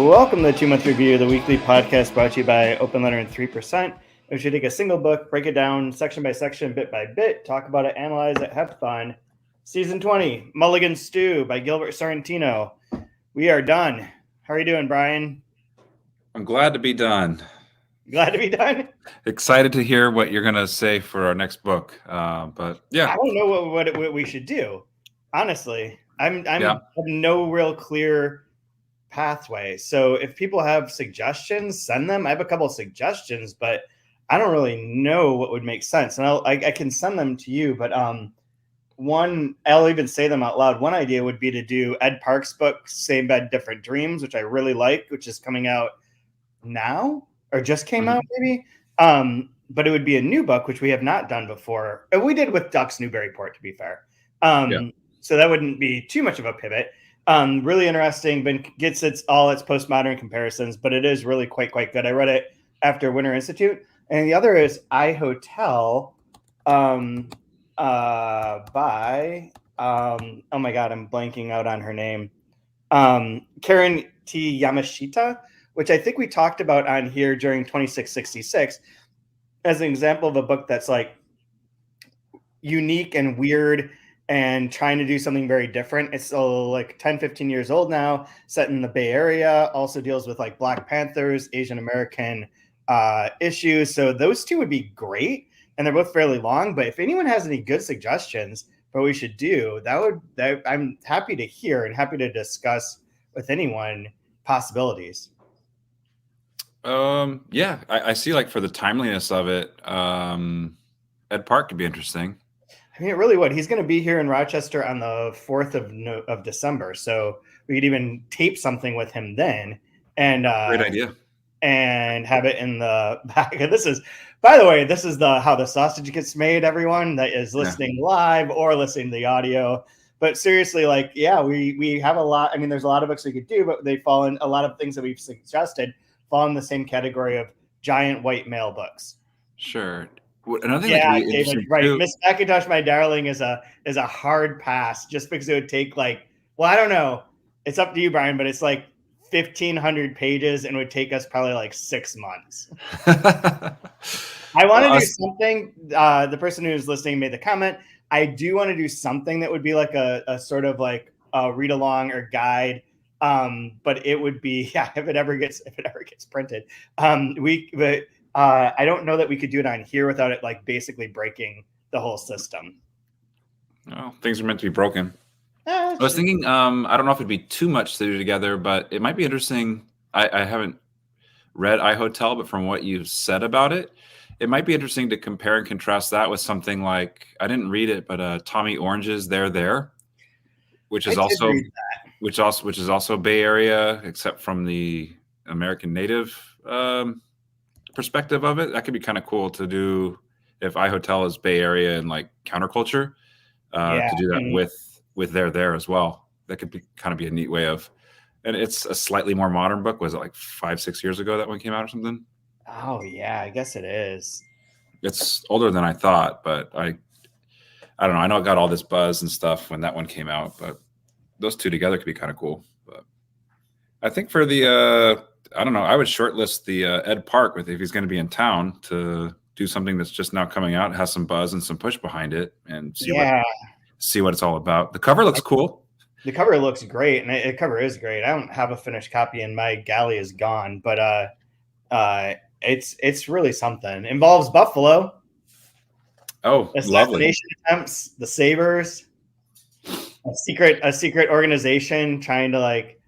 Welcome to the 2-Month Review, the weekly podcast brought to you by Open Letter and 3%. We should take a single book, break it down section by section, bit by bit, talk about it, analyze it, have fun. Season 20, Mulligan Stew by Gilbert Sorrentino. We are done. How are you doing, Brian? I'm glad to be done. Glad to be done? Excited to hear what you're going to say for our next book. But yeah. I don't know what we should do. Honestly, I have no real clear pathway. So if people have suggestions, send them. I have a couple of suggestions, but I don't really know what would make sense. And I can send them to you, but one, I'll even say them out loud. One idea would be to do Ed Park's book, Same Bed, Different Dreams, which I really like, which is coming out now or just came out maybe. But it would be a new book, which we have not done before. We did with Ducks Newburyport, to be fair. So that wouldn't be too much of a pivot. Really interesting, but gets all its postmodern comparisons, but it is really quite good. I read it after Winter Institute. And the other is I Hotel by oh my God, I'm blanking out on her name. Karen T. Yamashita, which I think we talked about on here during 2666 as an example of a book that's like unique and weird and trying to do something very different. It's like 10, 15 years old now, set in the Bay Area, also deals with like Black Panthers, Asian American issues. So those two would be great. And they're both fairly long, but if anyone has any good suggestions for what we should do, I'm happy to hear and happy to discuss with anyone possibilities. I see, like, for the timeliness of it, Ed Park could be interesting. I mean, it really would. He's going to be here in Rochester on the 4th of December. So we could even tape something with him then. And great idea. And have it in the back. This is, by the way, this is how the sausage gets made, everyone that is listening live or listening to the audio. But seriously, like, yeah, we have a lot. I mean, there's a lot of books we could do, but they fall in a lot of things that we've suggested fall in the same category of giant white male books. Sure. Another thing that could be interesting right. too. Miss Macintosh, My Darling is a hard pass just because it would take I don't know. It's up to you, Brian, but it's like 1,500 pages and would take us probably like 6 months. I want to do something. The person who's listening made the comment. I do want to do something that would be like a sort of like a read along or guide. But it would be, if it ever gets printed. I don't know that we could do it on here without it like basically breaking the whole system. No, things are meant to be broken. I was thinking, I don't know if it'd be too much to do together, but it might be interesting. I haven't read I Hotel, but from what you've said about it, it might be interesting to compare and contrast that with something like, I didn't read it, but Tommy Orange's There, which is also Bay Area, except from the American Native perspective of it. That could be kind of cool to do if I Hotel is Bay Area and like counterculture, to do that with There as well. That could be kind of be a neat way of, and it's a slightly more modern book. Was it like 5-6 years ago that one came out or something? Oh yeah, I guess it is. It's older than I thought, but I don't know. I know it got all this buzz and stuff when that one came out, but those two together could be kind of cool. But I think for the I don't know, I would shortlist the Ed Park if he's going to be in town to do something that's just now coming out, has some buzz and some push behind it, and see what it's all about. The cover looks cool. The cover looks great, and the cover is great. I don't have a finished copy, and my galley is gone, but it's really something. Involves Buffalo. Oh, lovely. Attempts, the Sabres, a secret organization trying to like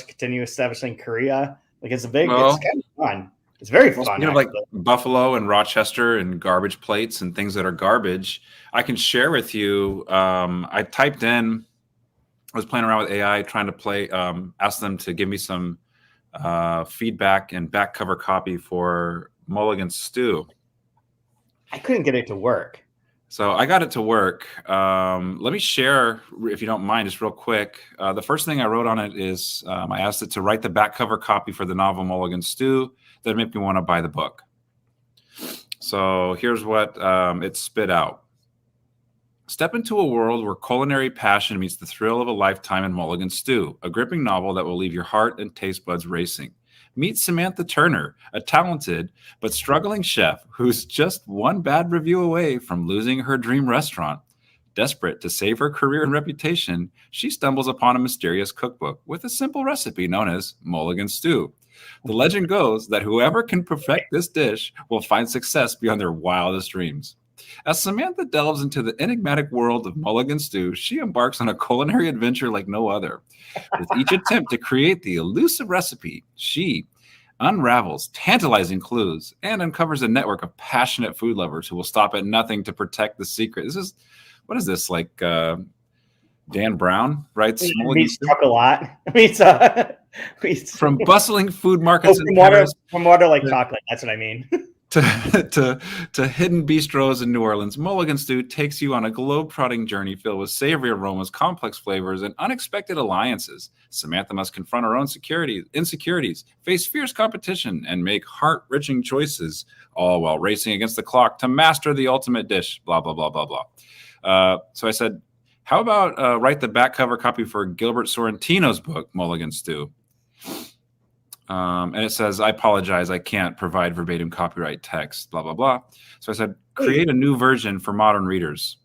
continue establishing Korea. Like it's kind of fun. It's very fun. You know, like Buffalo and Rochester and garbage plates and things that are garbage. I can share with you. I typed in. I was playing around with AI, trying to ask them to give me some feedback and back cover copy for Mulligan Stew. I couldn't get it to work. So I got it to work. Let me share, if you don't mind, just real quick. The first thing I wrote on it is I asked it to write the back cover copy for the novel Mulligan Stew that made me want to buy the book. So here's what it spit out. Step into a world where culinary passion meets the thrill of a lifetime in Mulligan Stew, a gripping novel that will leave your heart and taste buds racing. Meet Samantha Turner, a talented but struggling chef who's just one bad review away from losing her dream restaurant. Desperate to save her career and reputation, she stumbles upon a mysterious cookbook with a simple recipe known as Mulligan Stew. The legend goes that whoever can perfect this dish will find success beyond their wildest dreams. As Samantha delves into the enigmatic world of Mulligan Stew, she embarks on a culinary adventure like no other. With each attempt to create the elusive recipe, she unravels tantalizing clues and uncovers a network of passionate food lovers who will stop at nothing to protect the secret. What is this, like Dan Brown writes? Meets Truck a lot. From bustling food markets from water like chocolate. That's what I mean. to hidden bistros in New Orleans, Mulligan Stew takes you on a globe-trotting journey filled with savory aromas, complex flavors, and unexpected alliances. Samantha must confront her own insecurities, face fierce competition, and make heart-wrenching choices, all while racing against the clock to master the ultimate dish, blah, blah, blah, blah, blah. So I said, how about write the back cover copy for Gilbert Sorrentino's book, Mulligan Stew? And it says, I apologize, I can't provide verbatim copyright text, blah, blah, blah. So I said, create a new version for modern readers.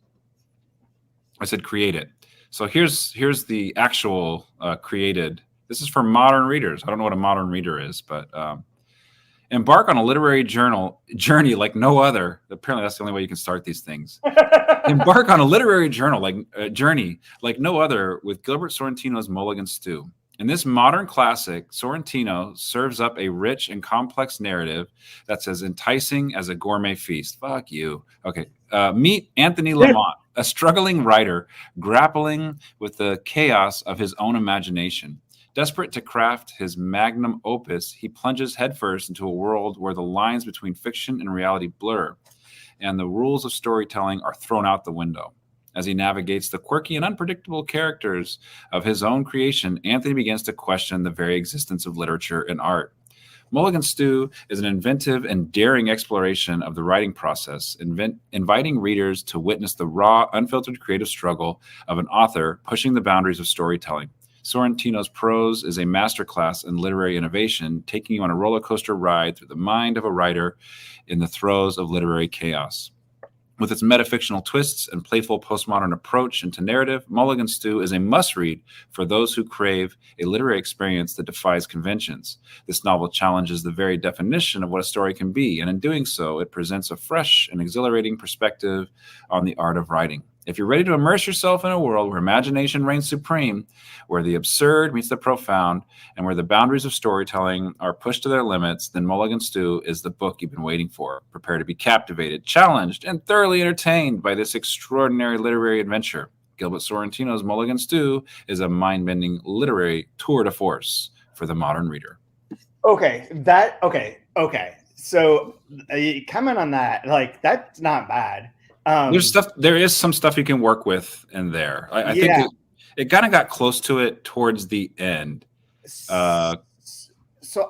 I said, create it. So here's the actual created. This is for modern readers. I don't know what a modern reader is, but embark on a literary journey like no other. Apparently that's the only way you can start these things. Embark on a literary journey like no other with Gilbert Sorrentino's Mulligan Stew. In this modern classic, Sorrentino serves up a rich and complex narrative that's as enticing as a gourmet feast. Fuck you. Okay. Meet Anthony Lamont, a struggling writer grappling with the chaos of his own imagination. Desperate to craft his magnum opus, he plunges headfirst into a world where the lines between fiction and reality blur, and the rules of storytelling are thrown out the window. As he navigates the quirky and unpredictable characters of his own creation, Anthony begins to question the very existence of literature and art. Mulligan Stew is an inventive and daring exploration of the writing process, inviting readers to witness the raw, unfiltered creative struggle of an author pushing the boundaries of storytelling. Sorrentino's prose is a masterclass in literary innovation, taking you on a roller coaster ride through the mind of a writer in the throes of literary chaos. With its metafictional twists and playful postmodern approach into narrative, Mulligan Stew is a must-read for those who crave a literary experience that defies conventions. This novel challenges the very definition of what a story can be, and in doing so, it presents a fresh and exhilarating perspective on the art of writing. If you're ready to immerse yourself in a world where imagination reigns supreme, where the absurd meets the profound, and where the boundaries of storytelling are pushed to their limits, then Mulligan Stew is the book you've been waiting for. Prepare to be captivated, challenged, and thoroughly entertained by this extraordinary literary adventure. Gilbert Sorrentino's Mulligan Stew is a mind-bending literary tour de force for the modern reader. Okay. So comment on that. Like, that's not bad. There is some stuff you can work with in there. I think it kind of got close to it towards the end. So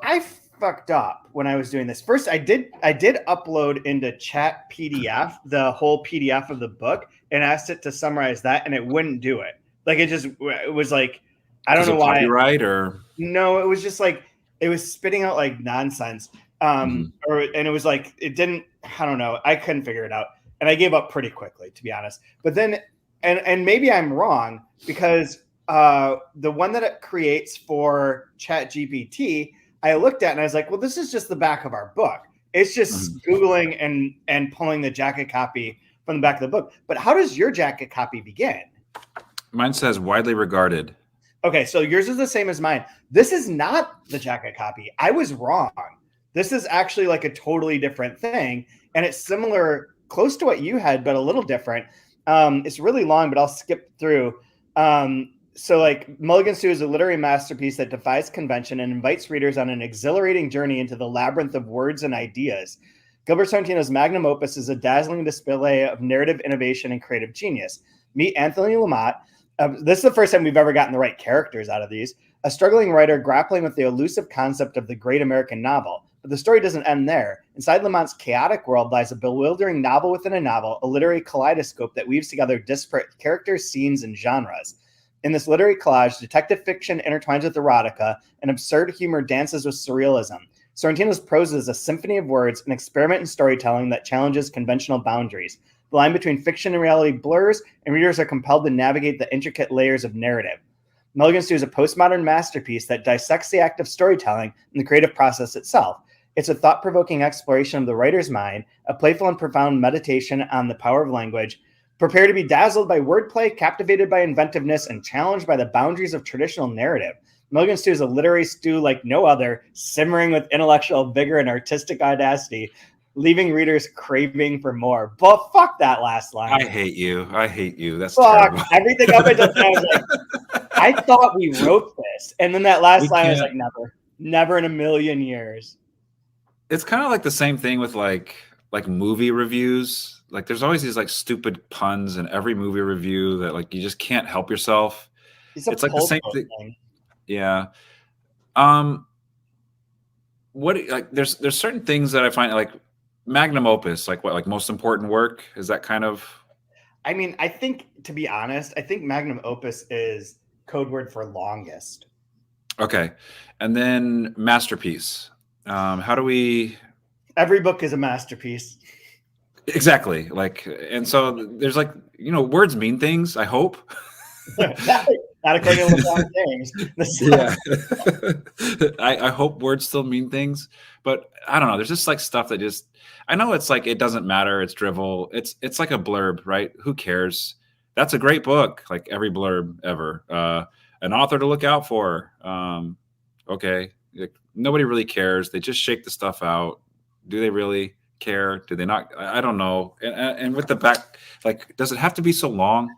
I fucked up when I was doing this. First, I did upload into Chat PDF the whole PDF of the book and asked it to summarize that, and it wouldn't do it. Like it was like, I don't know why. Copyright or no, it was just like it was spitting out like nonsense. And it was like it didn't. I don't know. I couldn't figure it out. And I gave up pretty quickly, to be honest. But then, and maybe I'm wrong, because the one that it creates for ChatGPT, I looked at and I was like, well, this is just the back of our book. It's just Googling and pulling the jacket copy from the back of the book. But how does your jacket copy begin? Mine says widely regarded. Okay, so yours is the same as mine. This is not the jacket copy. I was wrong. This is actually like a totally different thing. And it's similar, close to what you had, but a little different. It's really long, but I'll skip through. So like Mulligan Stew is a literary masterpiece that defies convention and invites readers on an exhilarating journey into the labyrinth of words and ideas. Gilbert Sorrentino's magnum opus is a dazzling display of narrative innovation and creative genius. Meet Anthony Lamont. This is the first time we've ever gotten the right characters out of these. A struggling writer grappling with the elusive concept of the great American novel. But the story doesn't end there. Inside Lamont's chaotic world lies a bewildering novel within a novel, a literary kaleidoscope that weaves together disparate characters, scenes, and genres. In this literary collage, detective fiction intertwines with erotica, and absurd humor dances with surrealism. Sorrentino's prose is a symphony of words, an experiment in storytelling that challenges conventional boundaries. The line between fiction and reality blurs, and readers are compelled to navigate the intricate layers of narrative. Mulligan Stew is a postmodern masterpiece that dissects the act of storytelling and the creative process itself. It's a thought-provoking exploration of the writer's mind, a playful and profound meditation on the power of language. Prepare to be dazzled by wordplay, captivated by inventiveness, and challenged by the boundaries of traditional narrative. Mulligan Stew is a literary stew like no other, simmering with intellectual vigor and artistic audacity, leaving readers craving for more. But fuck that last line. I hate you. That's terrible. Everything up until now, I was like, I thought we wrote this. And then that last line, I was like, never in a million years. It's kind of like the same thing with like movie reviews. Like there's always these like stupid puns in every movie review that like you just can't help yourself. It's like the same thing. Yeah. What like there's certain things that I find like magnum opus, like what, like most important work? Is that kind of? I mean, I think, to be honest, I think magnum opus is code word for longest. Okay. And then masterpiece. How do we? Every book is a masterpiece. Exactly. Like, and so there's like, words mean things, I hope. Not according to LeBron James. Yeah. I hope words still mean things, but I don't know. There's just like stuff that just, I know it's like, it doesn't matter. It's drivel. It's like a blurb, right? Who cares? That's a great book. Like every blurb ever, an author to look out for. Okay. Like, nobody really cares. They just shake the stuff out. Do they really care? Do they not? I don't know. And with the back, like, does it have to be so long?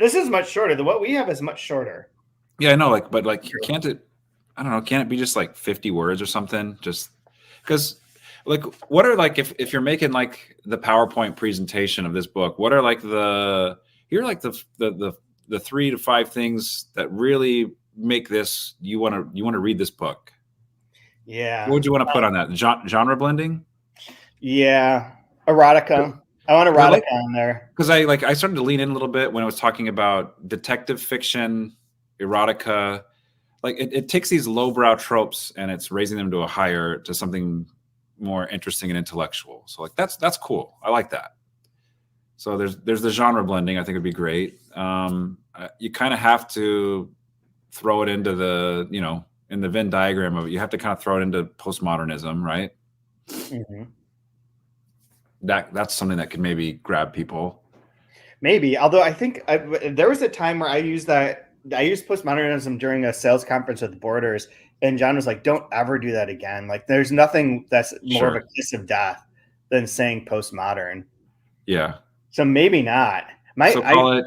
This is much shorter. What we have is much shorter. Yeah, I know. Like, but like, can't it? I don't know. Can't it be just like 50 words or something? Just because, like, what are like if you're making like the PowerPoint presentation of this book? What are like the 3 to 5 things that really make this you want to read this book? Yeah. What would you want to put on that? Genre blending? Yeah, erotica. I want erotica on there because I started to lean in a little bit when I was talking about detective fiction, erotica. Like it takes these lowbrow tropes and it's raising them to something more interesting and intellectual. So like that's cool. I like that. So there's the genre blending. I think would be great. You kind of have to throw it into the in the Venn diagram of it. You have to kind of throw it into postmodernism, right? Mm-hmm. That's something that could maybe grab people. Maybe, although I think there was a time where I used postmodernism during a sales conference with Borders, and John was like, "Don't ever do that again." Like, there's nothing that's more of a kiss of death than saying postmodern. Yeah. So maybe not. Call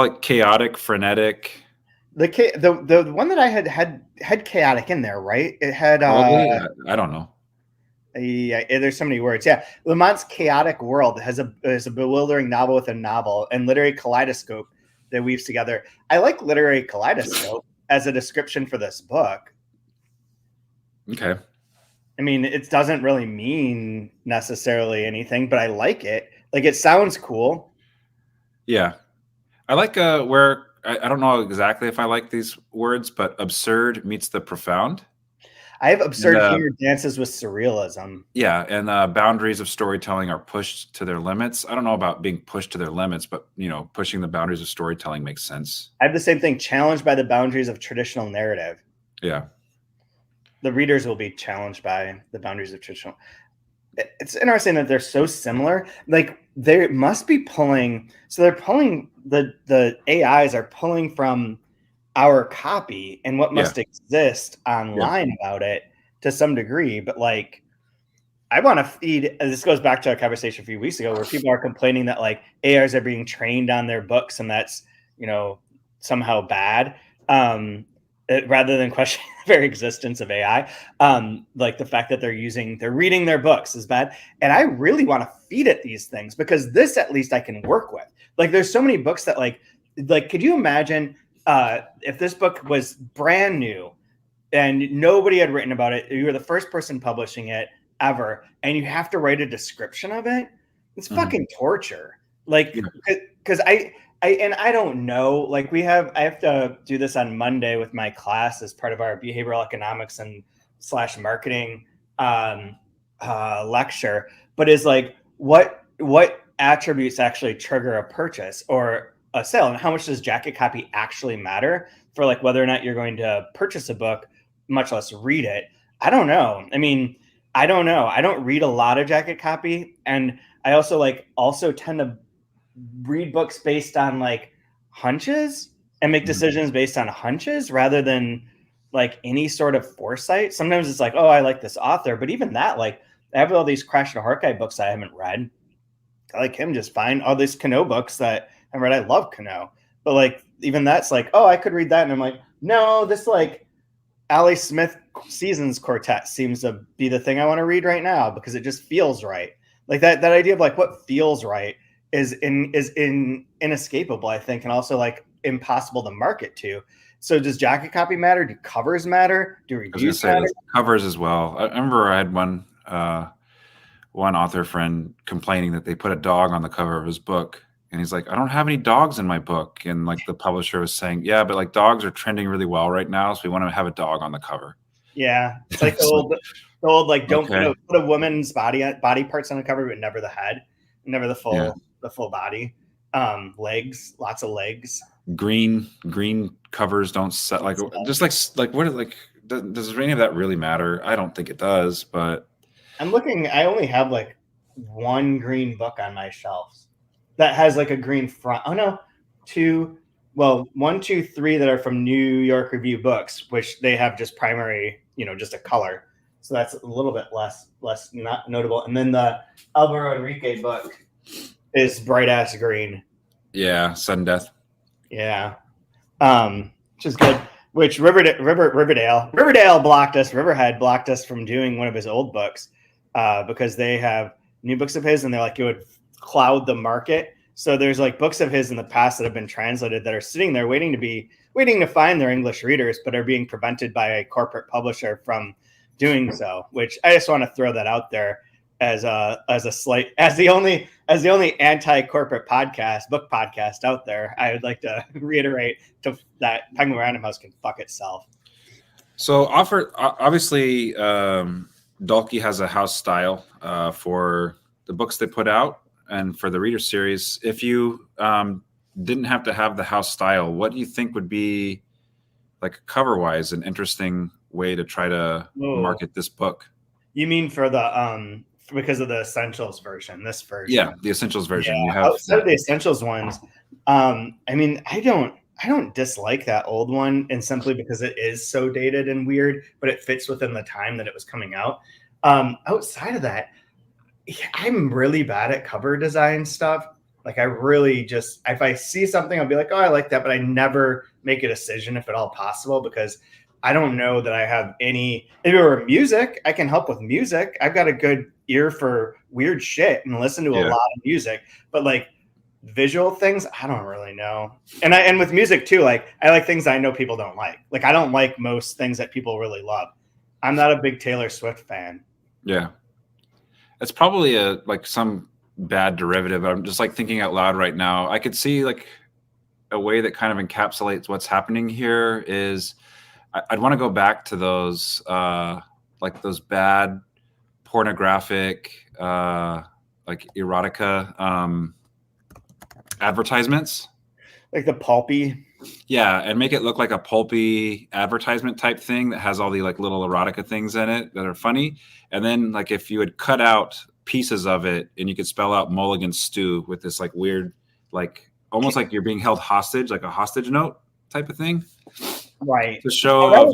it chaotic, frenetic. The one that I had chaotic in there, right? It had. I don't know. Yeah, there's so many words. Yeah, Lamont's chaotic world is a bewildering novel within a novel and literary kaleidoscope that weaves together. I like literary kaleidoscope as a description for this book. Okay. I mean, it doesn't really mean necessarily anything, but I like it. Like, it sounds cool. Yeah. I like where I don't know exactly if I like these words, but absurd meets the profound. I have absurd humor dances with surrealism. Yeah, and boundaries of storytelling are pushed to their limits. I don't know about being pushed to their limits, but pushing the boundaries of storytelling makes sense. I have the same thing, challenged by the boundaries of traditional narrative. Yeah. The readers will be challenged by the boundaries of traditional. It's interesting that they're so similar. Like, they must be pulling. So they're pulling the AIs are pulling from our copy and what must exist online about it to some degree. But like, I want to feed, this goes back to our conversation a few weeks ago where people are complaining that like AIs are being trained on their books and that's, somehow bad. Rather than questioning the very existence of AI, like the fact that they're reading their books is bad. And I really want to feed it these things because this, at least I can work with. Like, there's so many books that like, could you imagine if this book was brand new and nobody had written about it. You were the first person publishing it ever, and you have to write a description of it. It's fucking torture. Like, because I don't know. Like, I have to do this on Monday with my class as part of our behavioral economics and / marketing lecture. But is like, what attributes actually trigger a purchase or a sale, and how much does jacket copy actually matter for like whether or not you're going to purchase a book, much less read it? I don't know. I mean, I don't know. I don't read a lot of jacket copy, and I also tend to read books based on like hunches and make decisions based on hunches rather than like any sort of foresight. Sometimes it's like, oh, I like this author, but even that, like, I have all these Crash to Horkai books I haven't read. I like him just fine. All these Cano books that I read, I love Cano, but like even that's like, oh, I could read that, and I'm like, no, this like Ali Smith Seasons Quartet seems to be the thing I want to read right now because it just feels right. Like that idea of like what feels right is inescapable, I think, and also like impossible to market to. So does jacket copy matter? Do covers matter? Do reviews matter? Covers as well. I remember I had one author friend complaining that they put a dog on the cover of his book, and he's like, I don't have any dogs in my book. And like the publisher was saying, yeah, but like dogs are trending really well right now, so we want to have a dog on the cover. Yeah, it's like the old like don't put a woman's body parts on the cover, but never the head, never the full body. Legs, lots of legs. Green covers don't set like just like what like does any of that really matter? I don't think it does, but I'm looking. I only have like one green book on my shelves that has like a green front. Oh no, 1, 2, 3 that are from New York Review Books, which they have just primary, just a color. So that's a little bit less not notable. And then the Alvaro Enrique book is bright ass green. Yeah, sudden death. Yeah, which is good. Which Riverhead blocked us from doing one of his old books because they have new books of his, and they're like, it would cloud the market. So there's like books of his in the past that have been translated that are sitting there waiting to find their English readers, but are being prevented by a corporate publisher from doing so. Which I just want to throw that out there as the only anti-corporate book podcast out there. I would like to reiterate that Penguin Random House can fuck itself. So obviously Dalkey has a house style for the books they put out and for the reader series. If you didn't have to have the house style, what do you think would be, like, cover wise, an interesting way to try to market this book? You mean for the because of the Essentials version, this version? Yeah, the Essentials version. Yeah, you have outside of the Essentials ones. I mean, I don't dislike that old one, and simply because it is so dated and weird, but it fits within the time that it was coming out. Outside of that, I'm really bad at cover design stuff. Like, I really just, if I see something, I'll be like, oh, I like that, but I never make a decision if at all possible, because I don't know that I have any. If it were music, I can help with music. I've got a good ear for weird shit and listen to a lot of music, but like visual things, I don't really know. And with music too, like, I like things I know people don't like. Like, I don't like most things that people really love. I'm not a big Taylor Swift fan. Yeah. It's probably some bad derivative. I'm just like thinking out loud right now. I could see like a way that kind of encapsulates what's happening here is I'd want to go back to those like those bad pornographic like erotica advertisements, like the pulpy. Yeah, and make it look like a pulpy advertisement type thing that has all the like little erotica things in it that are funny. And then like if you had cut out pieces of it and you could spell out Mulligan Stew with this like weird, like almost like you're being held hostage, like a hostage note type of thing. Right. To show of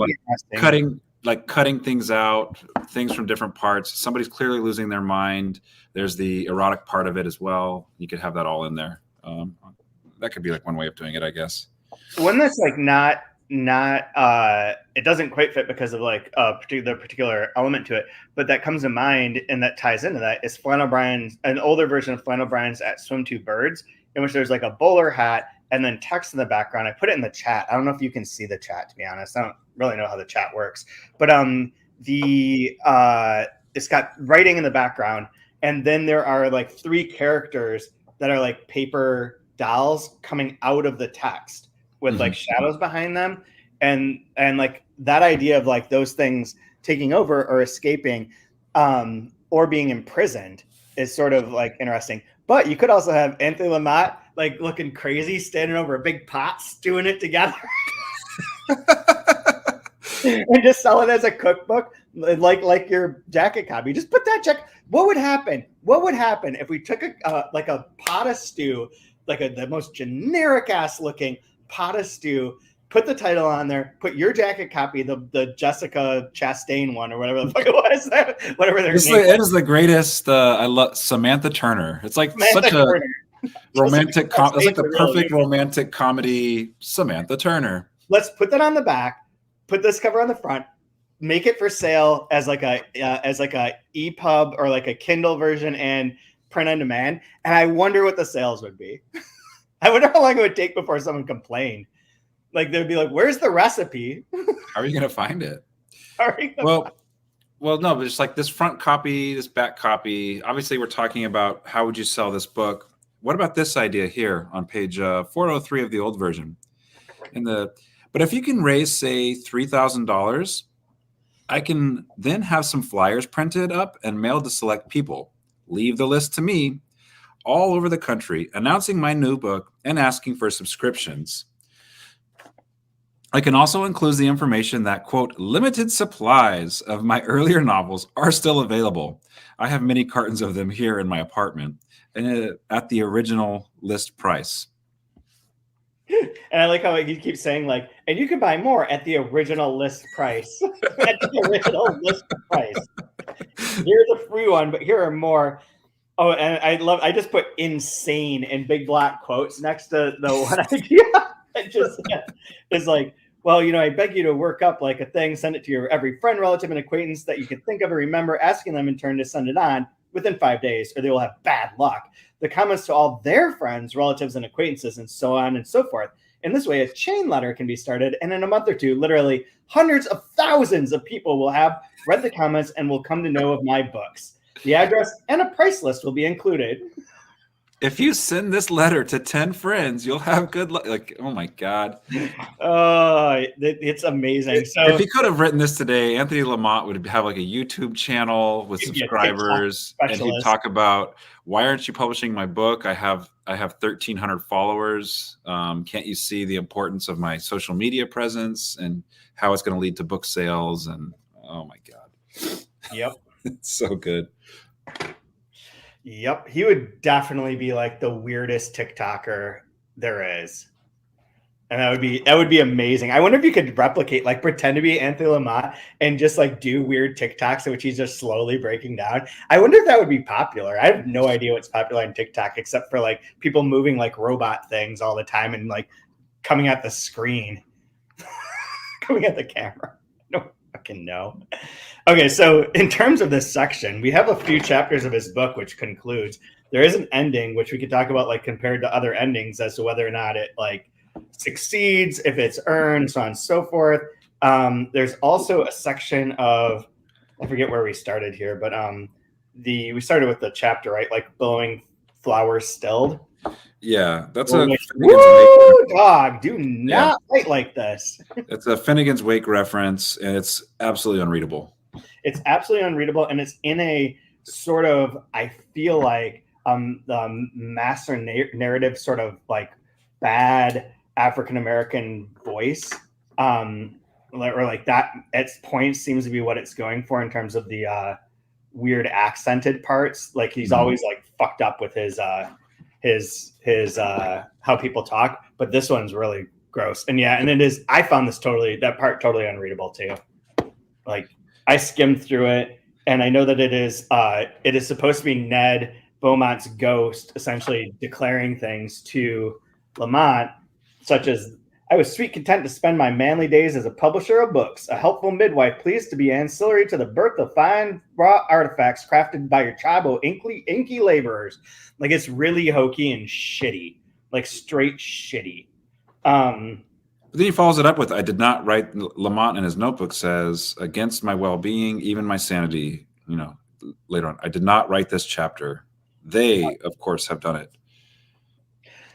like cutting things out, things from different parts. Somebody's clearly losing their mind. There's the erotic part of it as well. You could have that all in there. That could be like one way of doing it, I guess. One that's like not it doesn't quite fit because of like a particular element to it, but that comes to mind and that ties into that is Flannel Brian's, an older version of Flannel Brian's at Swim Two Birds, in which there's like a bowler hat and then text in the background. I put it in the chat. I don't know if you can see the chat, to be honest. I don't really know how the chat works, but it's got writing in the background, and then there are like 3 characters that are like paper dolls coming out of the text with like shadows behind them, and like that idea of like those things taking over or escaping or being imprisoned is sort of like interesting. But you could also have Anthony Lamott like looking crazy, standing over a big pot, stewing it together. And just sell it as a cookbook, like your jacket copy. Just put that check. What would happen? What would happen if we took a pot of stew, like the most generic ass looking pot of stew, put the title on there, put your jacket copy, the Jessica Chastain one or whatever the fuck it was, whatever their name. It is the greatest. I love Samantha Turner. It's like Samantha such Turner. A romantic. It's like the perfect romantic comedy. Samantha Turner. Let's put that on the back. Put this cover on the front, make it for sale as like a EPUB or like a Kindle version and print on demand. And I wonder what the sales would be. I wonder how long it would take before someone complained. Like they'd be like, "Where's the recipe? How are you going to find it?" Well, no, but it's like this front copy, this back copy. Obviously, we're talking about how would you sell this book. What about this idea here on page 403 of the old version? But if you can raise, say, $3,000, I can then have some flyers printed up and mailed to select people. Leave the list to me all over the country, announcing my new book and asking for subscriptions. I can also include the information that, quote, limited supplies of my earlier novels are still available. I have many cartons of them here in my apartment and at the original list price. And I like how you keep saying like, and you can buy more at the original list price. At the original list price. Here's a free one, but here are more. Oh, and I just put insane in big black quotes next to the one idea. It just is like, well, I beg you to work up like a thing, send it to your every friend, relative, and acquaintance that you can think of and remember, asking them in turn to send it on within 5 days, or they will have bad luck. The comments to all their friends, relatives, and acquaintances, and so on and so forth. In this way, a chain letter can be started, and in a month or two, literally hundreds of thousands of people will have read the comments and will come to know of my books. The address and a price list will be included. If you send this letter to 10 friends, you'll have good luck. Like, oh my God. It's amazing. So if he could have written this today, Anthony Lamott would have like a YouTube channel with subscribers, and he'd talk about, why aren't you publishing my book? I have 1,300 followers. Can't you see the importance of my social media presence and how it's going to lead to book sales? And oh my God. Yep. It's so good. Yep. He would definitely be like the weirdest TikToker there is. And that would be amazing. I wonder if you could replicate, like pretend to be Anthony Lamott and just like do weird TikToks in which he's just slowly breaking down. I wonder if that would be popular. I have no idea what's popular on TikTok except for like people moving like robot things all the time and like coming at the screen, coming at the camera. No fucking no. Okay, so in terms of this section, we have a few chapters of his book which concludes. There is an ending which we could talk about, like compared to other endings, as to whether or not it like succeeds, if it's earned, so on and so forth. There's also a section of, I forget where we started here, but we started with the chapter, right? Like blowing flowers stilled. Yeah, that's Finnegan's Wake. Dog, do not fight like this. It's a Finnegan's Wake reference, and it's absolutely unreadable. It's absolutely unreadable, and it's in a sort of, I feel like, the master narrative sort of like bad African-American voice, or like that at points seems to be what it's going for in terms of the weird accented parts. Like he's always like fucked up with his how people talk, but this one's really gross. And yeah, and I found that part totally unreadable too. Like I skimmed through it, and I know that it is supposed to be Ned Beaumont's ghost essentially declaring things to Lamont, such as, I was sweet content to spend my manly days as a publisher of books, a helpful midwife pleased to be ancillary to the birth of fine raw artifacts crafted by your tribe of inky laborers. Like it's really hokey and shitty. like straight shitty. But then he follows it up with, I did not write, Lamont in his notebook says, against my well-being, even my sanity, later on, I did not write this chapter. They, of course, have done it.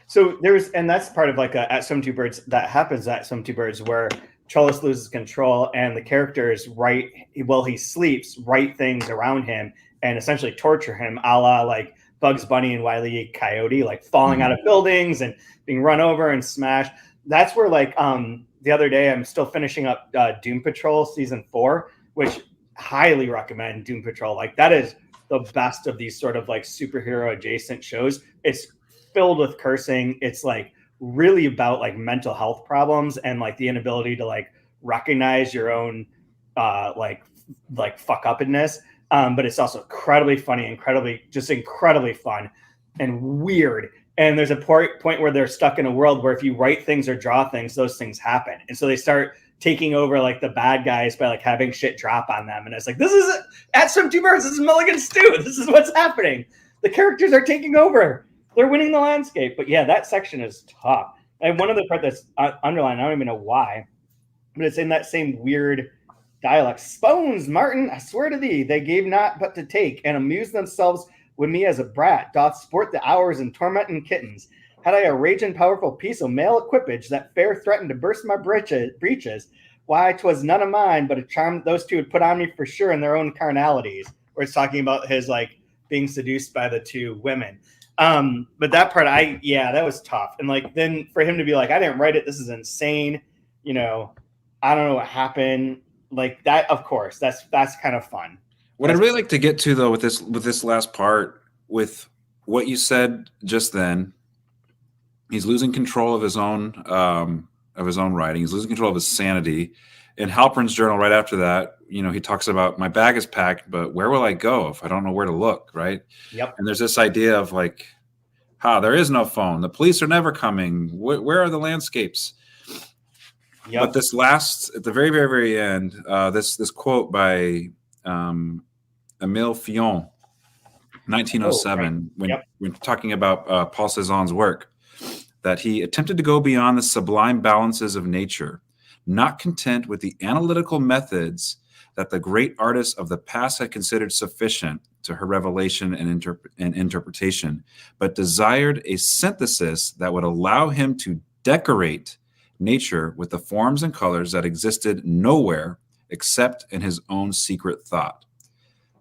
So and that's part of like at Some Two Birds, that happens at Some Two Birds, where Trollis loses control and the characters while he sleeps, write things around him and essentially torture him, a la like Bugs Bunny and Wile E. Coyote, like falling out of buildings and being run over and smashed. That's where like the other day I'm still finishing up Doom Patrol season 4, which highly recommend Doom Patrol. Like that is the best of these sort of like superhero adjacent shows. It's filled with cursing. It's like really about like mental health problems and like the inability to like recognize your own like fuck upness. But it's also incredibly funny, incredibly fun and weird. And there's a point where they're stuck in a world where if you write things or draw things, those things happen. And so they start taking over like the bad guys by like having shit drop on them. And it's like, this is at Some Two Birds. This is Mulligan Stew. This is what's happening. The characters are taking over. They're winning the landscape. But yeah, that section is tough. And one of the part that's underlined, I don't even know why, but it's in that same weird dialect. Spoons, Martin, I swear to thee, they gave not but to take, and amused themselves with me as a brat, doth sport the hours in tormenting kittens. Had I a raging powerful piece of male equipage that fair threatened to burst my breeches, why 'twas none of mine, but a charm those two would put on me for sure in their own carnalities. Where it's talking about his like being seduced by the two women. But that part, that was tough. And like, then for him to be like, I didn't write it. This is insane. I don't know what happened. Like that, of course, that's kind of fun. What I'd really like to get to though, with this last part, with what you said just then, he's losing control of his own writing. He's losing control of his sanity. In Halpern's journal, right after that, he talks about, my bag is packed, but where will I go if I don't know where to look, right? Yep. And there's this idea of like, there is no phone. The police are never coming. Where are the landscapes? Yep. But this last, at the very, very, very end, this quote by Emile Fillon, 1907, when talking about Paul Cézanne's work, that he attempted to go beyond the sublime balances of nature, not content with the analytical methods that the great artists of the past had considered sufficient to her revelation and interpretation, but desired a synthesis that would allow him to decorate nature with the forms and colors that existed nowhere except in his own secret thought.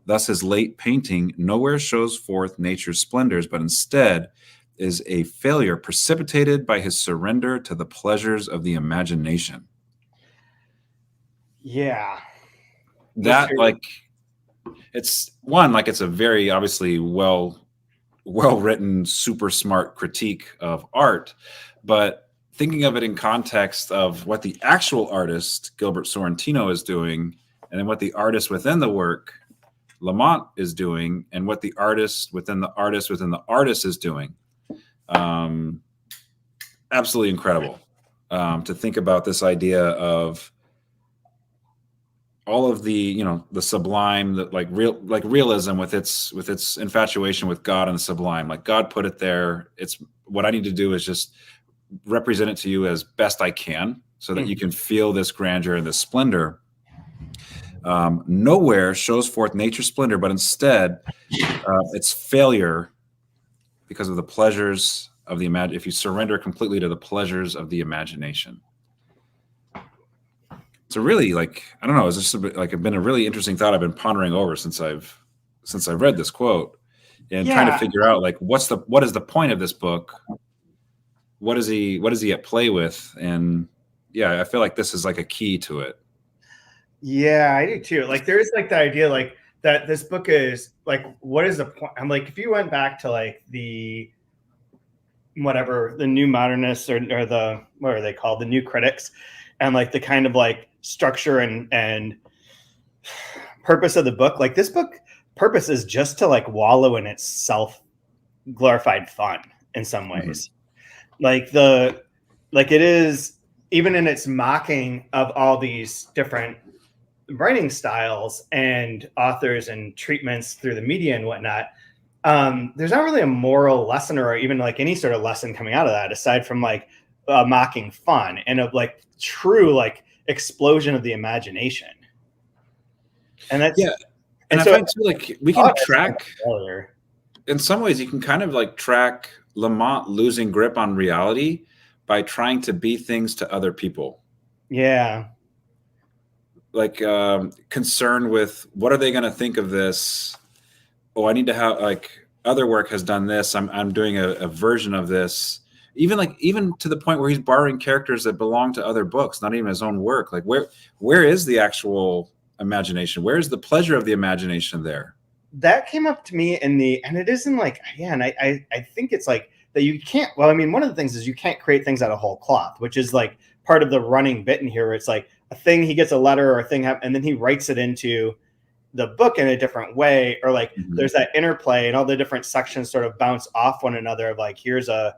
Thus, his late painting nowhere shows forth nature's splendors, but instead is a failure precipitated by his surrender to the pleasures of the imagination. Yeah. That, like, it's a very obviously well-written, super smart critique of art, but thinking of it in context of what the actual artist, Gilbert Sorrentino, is doing, and then what the artist within the work, Lamont, is doing, and what the artist within the artist within the artist is doing. Absolutely incredible to think about this idea of all of the, the sublime, that like realism with its infatuation with God and the sublime. Like, God put it there. It's what I need to do is just represent it to you as best I can so that you can feel this grandeur and this splendor. Nowhere shows forth nature's splendor, but instead it's failure because of the pleasures of the if you surrender completely to the pleasures of the imagination. So really, like, I don't know, it's just been a really interesting thought I've been pondering over since I've read this quote, and trying to figure out, like, what is the point of this book? What is he at play with? And I feel like this is like a key to it. Yeah, I do too. Like, there's like the idea like that this book is like, what is the point? I'm like, if you went back to like the new modernists or the, what are they called? The new critics, and like the kind of like structure and purpose of the book, like this book purpose is just to like wallow in its self glorified fun in some ways. Like it is, even in its mocking of all these different writing styles and authors and treatments through the media and whatnot, there's not really a moral lesson or even like any sort of lesson coming out of that, aside from like mocking fun and of like true like explosion of the imagination. And that's and I so find too, like we can track. In some ways, you can kind of like track Lamont losing grip on reality by trying to be things to other people. Yeah. Like concerned with what are they going to think of this? Oh, I need to have like other work has done this. I'm doing a version of this. Even to the point where he's borrowing characters that belong to other books, not even his own work. Like where is the actual imagination? Where is the pleasure of the imagination there? That came up to me and it isn't like, yeah, and I think it's like that you can't, well, I mean, one of the things is you can't create things out of whole cloth, which is like part of the running bit in here where it's like a thing, he gets a letter or a thing, and then he writes it into the book in a different way, or like there's that interplay and all the different sections sort of bounce off one another of like, here's a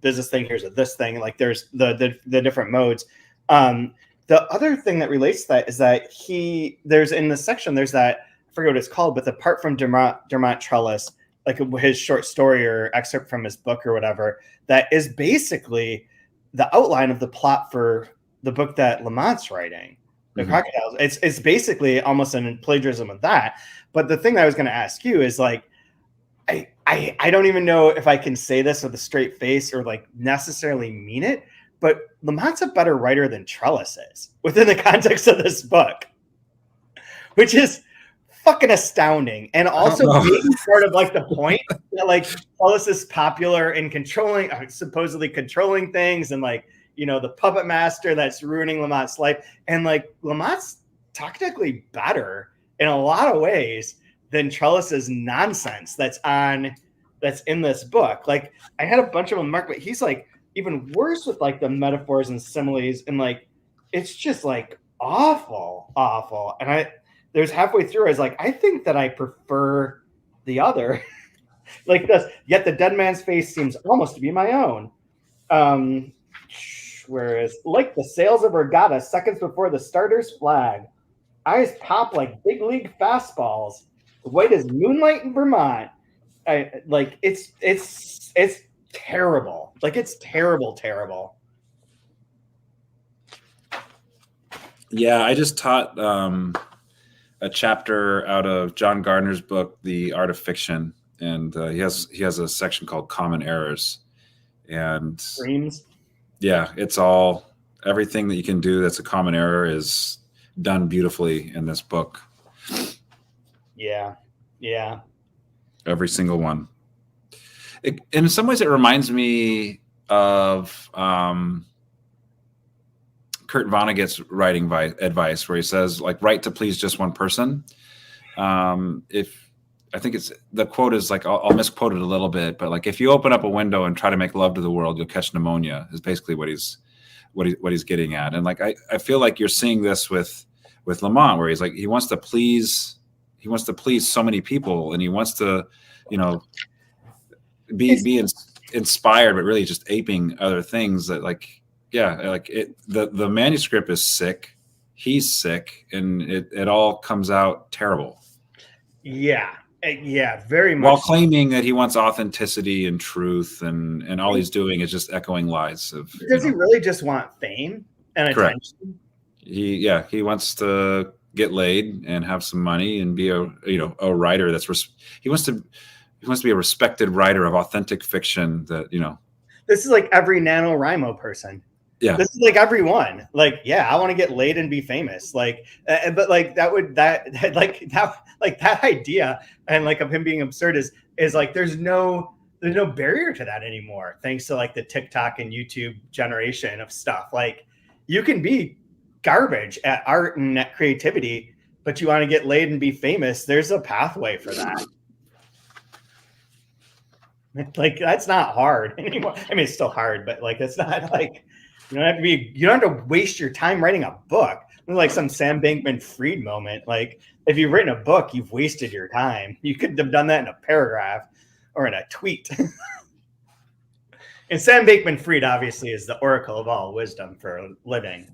business thing, here's a this thing, like there's the different modes. The other thing that relates to that is that there's in the section, there's that, I forget what it's called, but the part from Dermot Trellis, like his short story or excerpt from his book or whatever, that is basically the outline of the plot for the book that Lamont's writing, The Crocodiles. It's basically almost an plagiarism of that. But the thing that I was going to ask you is like, I don't even know if I can say this with a straight face or like necessarily mean it, but Lamont's a better writer than Trellis is within the context of this book, which is fucking astounding. And also being part of like the point that like Trellis is popular in controlling, supposedly controlling things, and like, you know, the puppet master that's ruining Lamont's life. And like Lamont's technically better in a lot of ways than Trellis's nonsense that's in this book. Like I had a bunch of them marked, but he's like even worse with like the metaphors and similes, and like it's just like awful. And there's halfway through I was like, I think that I prefer the other. Like this, yet the dead man's face seems almost to be my own. Whereas like the sails of regatta seconds before the starter's flag, eyes pop like big league fastballs, white as moonlight in Vermont. Like it's terrible. Like it's terrible. Yeah, I just taught a chapter out of John Gardner's book, The Art of Fiction, and he has a section called Common Errors, and dreams. Yeah, it's all everything that you can do that's a common error is done beautifully in this book. Yeah. Every single one. In some ways, it reminds me of Kurt Vonnegut's writing advice, where he says, like, write to please just one person. I think it's the quote is like, I'll misquote it a little bit, but like, if you open up a window and try to make love to the world, you'll catch pneumonia, is basically what he's getting at. And like, I feel like you're seeing this with Lamont, where he's like, he wants to please so many people, and he wants to, you know, be inspired, but really just aping other things that like, yeah, like the manuscript is sick. He's sick, and it all comes out terrible. Yeah, very much. While claiming that he wants authenticity and truth, and all he's doing is just echoing lies. Does he really just want fame and attention? He wants to get laid and have some money and be a writer he wants to be a respected writer of authentic fiction that, you know. This is like every NaNoWriMo person. Yeah. This is like everyone. Like, yeah, I want to get laid and be famous. Like, but like that idea and like of him being absurd is like there's no barrier to that anymore, thanks to like the TikTok and YouTube generation of stuff. Like, you can be garbage at art and at creativity, but you want to get laid and be famous. There's a pathway for that. Like, that's not hard anymore. I mean, it's still hard, but like, it's not like you don't have to waste your time writing a book. It's like some Sam Bankman-Fried moment. Like, if you've written a book, you've wasted your time. You could have done that in a paragraph or in a tweet. And Sam Bankman-Fried obviously is the oracle of all wisdom for a living.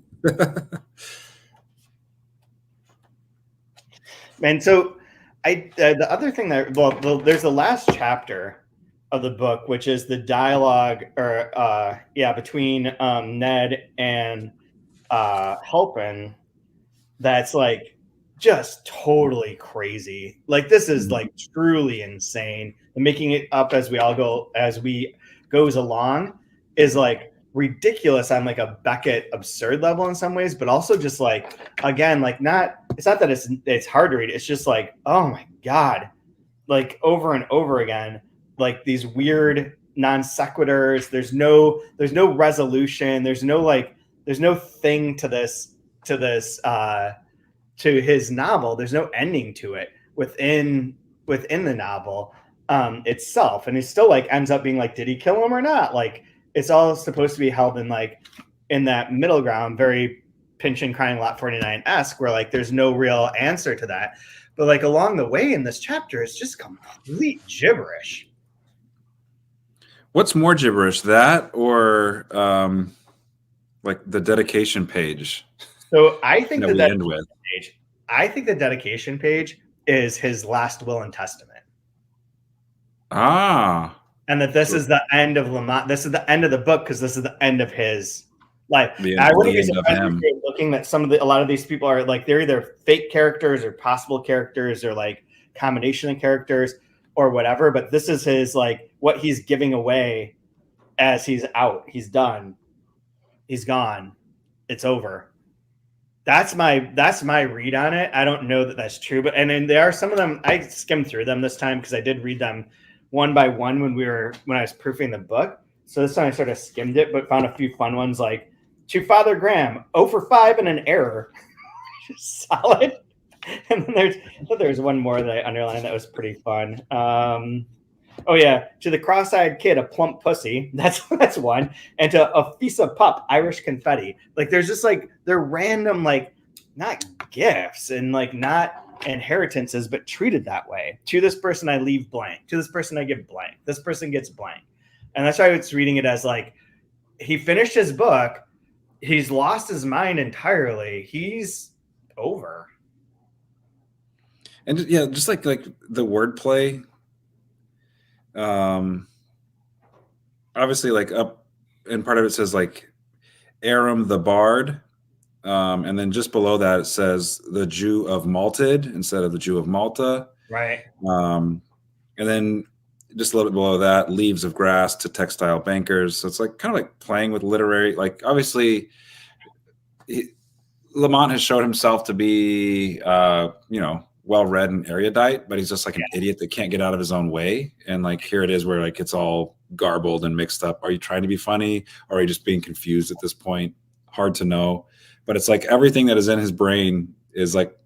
And so The other thing there's the last chapter of the book, which is the dialogue between Ned and Halpin. That's like just totally crazy. Like this is like truly insane. And making it up as we goes along is like ridiculous on like a Beckett absurd level in some ways, but also just like, again, like it's not that it's hard to read. It's just like, oh my God, like over and over again, like these weird non sequiturs. There's no resolution. There's no thing to his novel. There's no ending to it within the novel itself. And it still like ends up being like, did he kill him or not? Like it's all supposed to be held in that middle ground, very Pinch and Crying Lot 49-esque, where like there's no real answer to that. But like along the way in this chapter, it's just complete gibberish. What's more gibberish, that or like the dedication page? So I think that we end with. I think the dedication page is his last will and testament. Ah. And that this is the end of Lamont. This is the end of the book because this is the end of his life. I wouldn't be surprised if you're looking that a lot of these people are like, they're either fake characters or possible characters or like combination of characters or whatever. But this is his, like, what he's giving away as he's out. He's done. He's gone. It's over. That's my read on it. I don't know that that's true, but and then there are some of them. I skimmed through them this time because I did read them one by one when I was proofing the book. So this time I sort of skimmed it, but found a few fun ones like to Father Graham, 0 for 5 and an error, solid. And then there's one more that I underlined that was pretty fun. Oh yeah, to the cross-eyed kid, a plump pussy. That's one. And to a Fisa pup, Irish confetti. Like there's just like they're random, like not gifts and like not inheritances, but treated that way. To this person, I leave blank. To this person, I give blank. This person gets blank. And that's why I was reading it as like he finished his book. He's lost his mind entirely. He's over. And yeah, just like the wordplay. Obviously like up and part of it says like Aram the Bard, and then just below that it says the Jew of Malted instead of the Jew of Malta, right? And then just a little bit below that, Leaves of Grass to Textile Bankers. So it's like kind of like playing with literary, like obviously Lamont has showed himself to be well-read and erudite, but he's just like an idiot that can't get out of his own way. And like here it is where like it's all garbled and mixed up. Are you trying to be funny or are you just being confused at this point? Hard to know. But it's like everything that is in his brain is like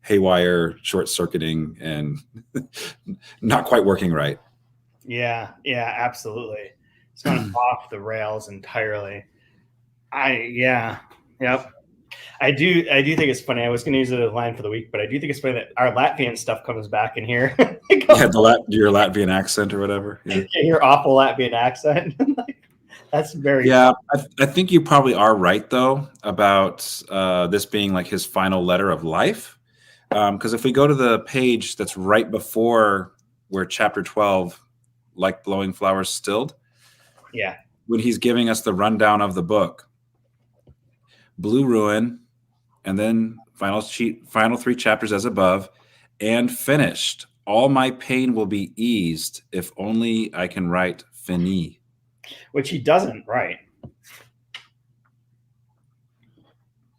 haywire, short-circuiting, and not quite working right. Yeah, absolutely. It's gone off the rails entirely. Yep. I do think it's funny. I was going to use it as a line for the week, but I do think it's funny that our Latvian stuff comes back in here. Your Latvian accent or whatever. Yeah. Your awful Latvian accent. That's very I think you probably are right though about this being like his final letter of life. Because if we go to the page that's right before where chapter 12, like blowing flowers stilled. Yeah. When he's giving us the rundown of the book, Blue Ruin, and then final 3 chapters as above, and finished. All my pain will be eased if only I can write fini. Which he doesn't write.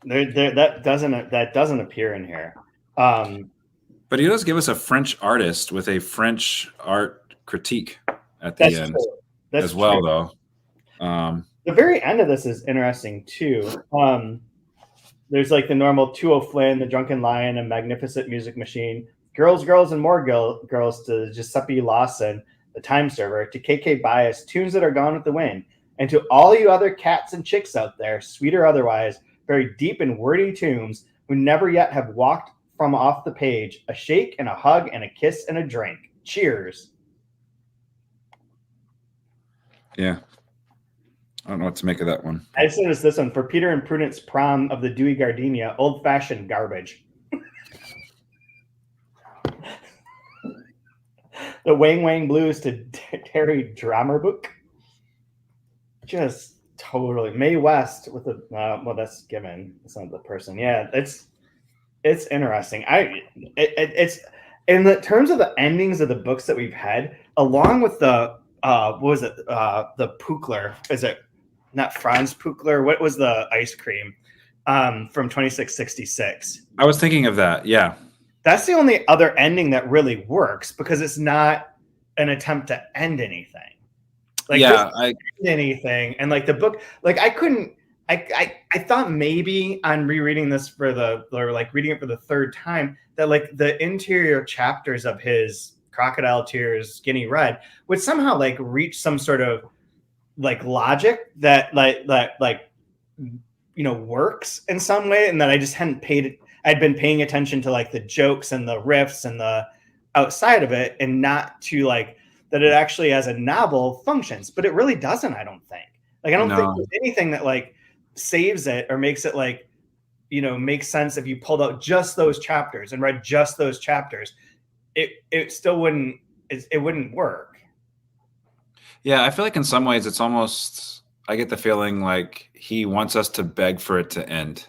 That doesn't appear in here. But he does give us a French artist with a French art critique at the end as well, though. The very end of this is interesting too. There's like the normal 2 O'Flynn, the Drunken Lion, a magnificent music machine, girls, and more girls to Giuseppe Lawson, the time server, to KK Bias, tunes that are gone with the wind, and to all you other cats and chicks out there, sweet or otherwise, very deep and wordy tunes, who never yet have walked from off the page, a shake and a hug and a kiss and a drink. Cheers. Yeah. I don't know what to make of that one. I just noticed this one. For Peter and Prudence prom of the Dewey Gardenia, old-fashioned garbage. the Wang Wang Blues to Terry Drummerbook. Just totally Mae West with the well, that's given. It's not the person. Yeah, it's interesting. It's in the terms of the endings of the books that we've had, along with the what was it? The Pukler. Is it not Franz Pukler? What was the ice cream from 2666? I was thinking of that. Yeah. That's the only other ending that really works because it's not an attempt to end anything. Like anything. And like the book, like I couldn't, I thought maybe on rereading this reading it for the third time that like the interior chapters of his Crocodile Tears Skinny Red would somehow like reach some sort of like logic that works in some way, and that I just hadn't I'd been paying attention to like the jokes and the riffs and the outside of it, and not to like that it actually as a novel functions. But it really doesn't, I don't think. Like I don't think there's anything that like saves it or makes it like, makes sense if you pulled out just those chapters and read just those chapters. It still wouldn't work. Yeah, I feel like in some ways it's almost, I get the feeling like he wants us to beg for it to end.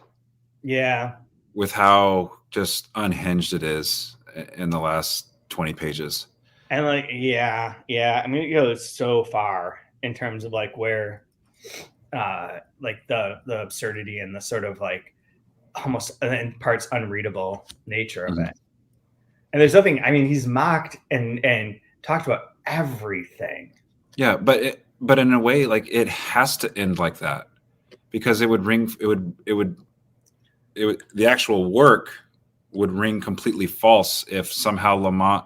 Yeah. With how just unhinged it is in the last 20 pages. And like, yeah. I mean, it goes so far in terms of like where, like the absurdity and the sort of like almost in parts unreadable nature of it. And there's nothing, I mean, he's mocked and talked about everything. Yeah, but in a way, like it has to end like that because the actual work would ring completely false if somehow Lamont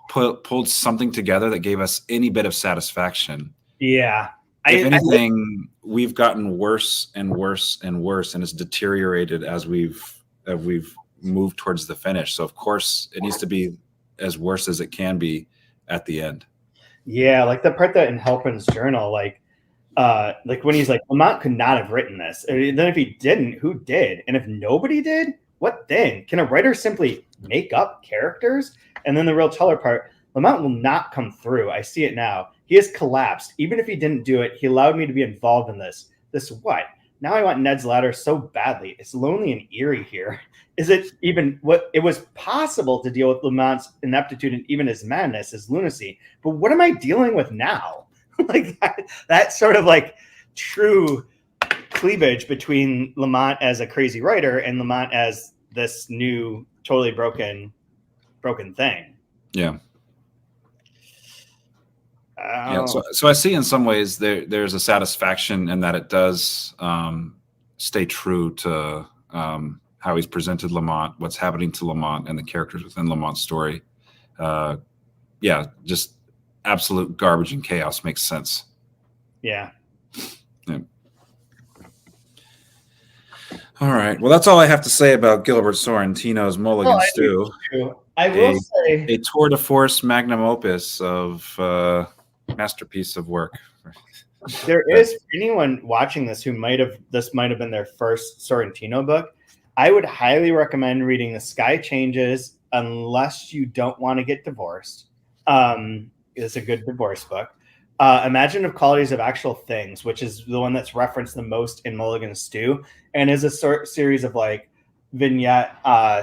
pulled something together that gave us any bit of satisfaction. Yeah. If anything, we've gotten worse and worse and worse, and it's deteriorated as we've moved towards the finish. So of course it needs to be as worse as it can be at the end. Yeah, like the part that in Halpin's journal, like when he's like, Lamont could not have written this. And then if he didn't, who did? And if nobody did, what then? Can a writer simply make up characters? And then the real teller part, Lamont will not come through. I see it now. He has collapsed. Even if he didn't do it, he allowed me to be involved in this. This what? Now I want Ned's ladder so badly. It's lonely and eerie here. Is it even what it was possible to deal with Lamont's ineptitude and even his madness, his lunacy? But what am I dealing with now? Like that sort of like true cleavage between Lamont as a crazy writer and Lamont as this new, totally broken thing. Yeah. Yeah, so I see in some ways there's a satisfaction in that it does stay true to how he's presented Lamont, what's happening to Lamont, and the characters within Lamont's story. Yeah, just absolute garbage and chaos makes sense. Yeah. All right. Well, that's all I have to say about Gilbert Sorrentino's Mulligan Stew. I will say a tour de force magnum opus of masterpiece of work. There is, for anyone watching this who might have been their first Sorrentino book, I would highly recommend reading The Sky Changes unless you don't want to get divorced. It's a good divorce book. Imaginative Qualities of Actual Things, which is the one that's referenced the most in Mulligan Stew, and is a series of like vignette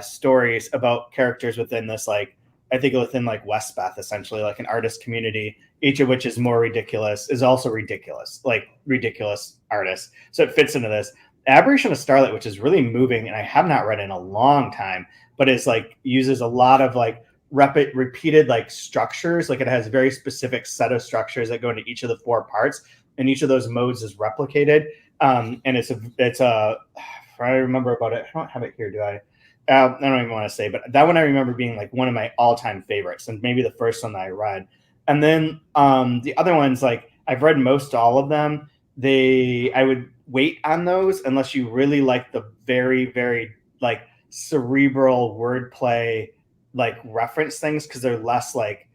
stories about characters within this, like, I think within like Westbeth, essentially like an artist community, each of which is more ridiculous, is also ridiculous, like ridiculous artists. So it fits into this. Aberration of Starlight, which is really moving, and I have not read in a long time, but it's like uses a lot of like repeated like structures. Like it has a very specific set of structures that go into each of the four parts, and each of those modes is replicated. And it's a I remember about it. I don't have it here, do I? I don't even want to say, but that one I remember being like one of my all-time favorites, and maybe the first one that I read. And then the other ones, like I've read most all of them. I would wait on those unless you really like the very, very like cerebral wordplay, like reference things, because they're less like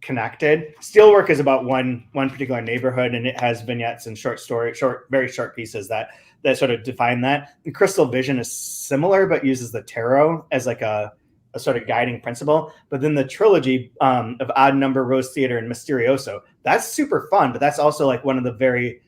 connected. Steelwork is about one particular neighborhood, and it has vignettes and very short pieces that sort of define that. And Crystal Vision is similar, but uses the tarot as like a a sort of guiding principle. But then the trilogy of Odd Number, Rose Theater, and Mysterioso, that's super fun, but that's also like one of the very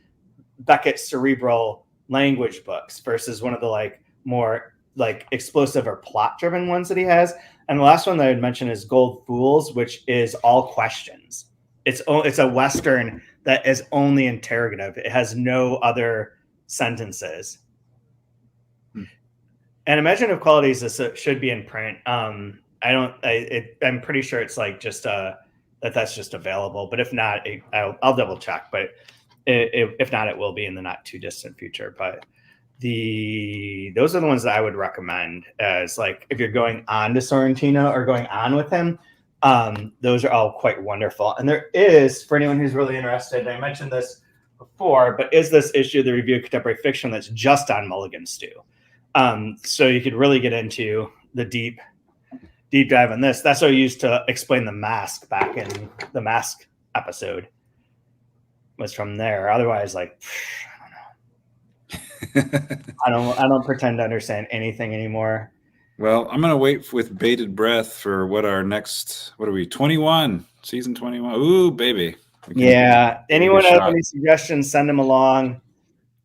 Beckett cerebral language books versus one of the like more like explosive or plot driven ones that he has. And the last one that I would mention is Gold Fools, which is all questions. It's a Western that is only interrogative. It has no other sentences. And Imaginative Qualities should be in print. I'm pretty sure it's like just that's just available. But if not, I'll double check. But if not, it will be in the not too distant future. But those are the ones that I would recommend as like if you're going on to Sorrentino or going on with him. Those are all quite wonderful. And there is, for anyone who's really interested, I mentioned this before, but is this issue of the Review of Contemporary Fiction that's just on Mulligan Stew. So you could really get into the deep dive on this. That's what I used to explain The Mask back in the Mask episode. Was from there. Otherwise, like, I don't know. I don't pretend to understand anything anymore. Well, I'm gonna wait with bated breath for what are we? 21, season 21. Ooh, baby. Yeah. Anyone have any suggestions? Send them along.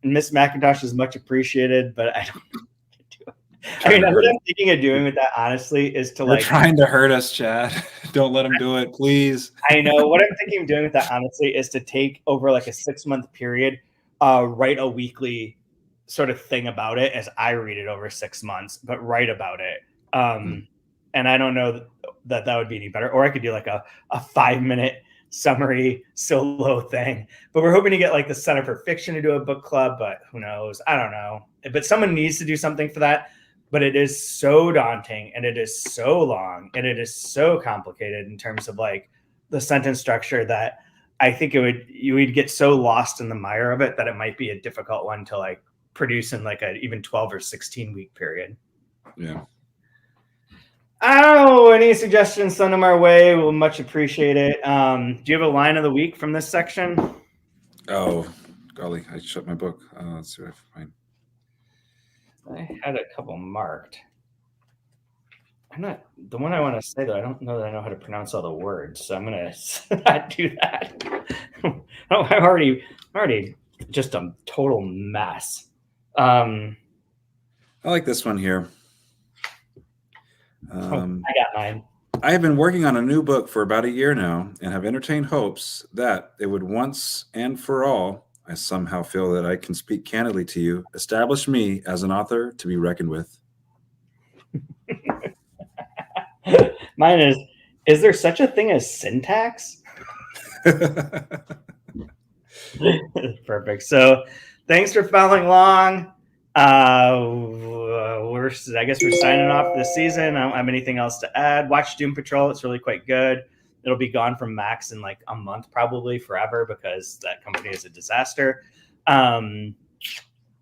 Miss McIntosh is much appreciated, but I don't. I mean, what I'm thinking of doing with that, honestly, is to They're trying to hurt us, Chad. Don't let them do it, please. I know. What I'm thinking of doing with that, honestly, is to take over like a 6-month period, write a weekly sort of thing about it as I read it over 6 months, but write about it. And I don't know that would be any better. Or I could do like a 5-minute summary solo thing. But we're hoping to get like the Center for Fiction to do a book club, but who knows? I don't know. But someone needs to do something for that. But it is so daunting and it is so long and it is so complicated in terms of like the sentence structure that I think you would get so lost in the mire of it that it might be a difficult one to like produce in like a even 12 or 16 week period. Yeah. Oh, any suggestions, send them our way. We'll much appreciate it. Do you have a line of the week from this section? Oh, golly, I shut my book. Let's see what I find. I had a couple marked. I'm not the one I want to say though. I don't know that I know how to pronounce all the words, so I'm gonna not do that. I'm already just a total mess. I like this one here. I got mine. I have been working on a new book for about a year now and have entertained hopes that it would once and for all, I somehow feel that I can speak candidly to you, establish me as an author to be reckoned with. Mine is there such a thing as syntax? Perfect. So thanks for following along. I guess we're signing off this season. I don't have anything else to add. Watch Doom Patrol. It's really quite good. It'll be gone from Max in like a month, probably forever, because that company is a disaster.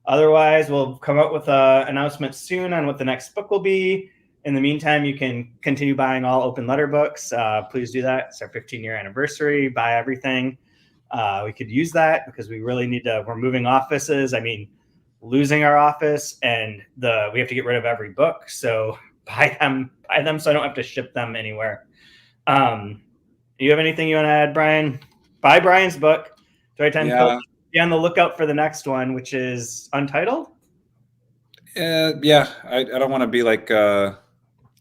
Otherwise, we'll come up with an announcement soon on what the next book will be. In the meantime, you can continue buying all Open Letter books. Please do that. It's our 15-year anniversary. Buy everything. We could use that because we really need to. We're moving offices. I mean, losing our office, and we have to get rid of every book. So buy them so I don't have to ship them anywhere. Do you have anything you want to add, Brian? Buy Brian's book. Be on the lookout for the next one, which is Untitled. Yeah, I don't want to be like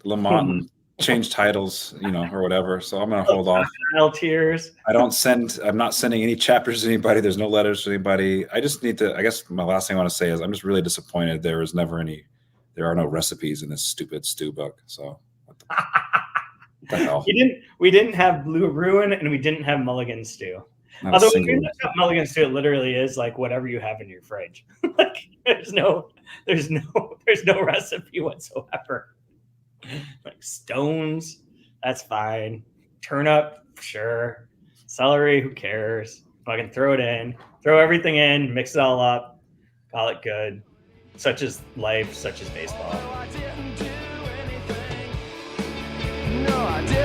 Lamont and change titles, or whatever. So I'm going to hold off. Tears. I'm not sending any chapters to anybody. There's no letters to anybody. I just need to. I guess my last thing I want to say is I'm just really disappointed. There are no recipes in this stupid stew book. So. What the hell? We didn't have Blue Ruin and we didn't have Mulligan Stew. Although when you look up Mulligan Stew, it literally is like whatever you have in your fridge. Like there's no recipe whatsoever. Like stones, that's fine. Turnip, sure. Celery, who cares? Fucking throw it in. Throw everything in, mix it all up, call it good. Such is life, such is baseball. No, I didn't.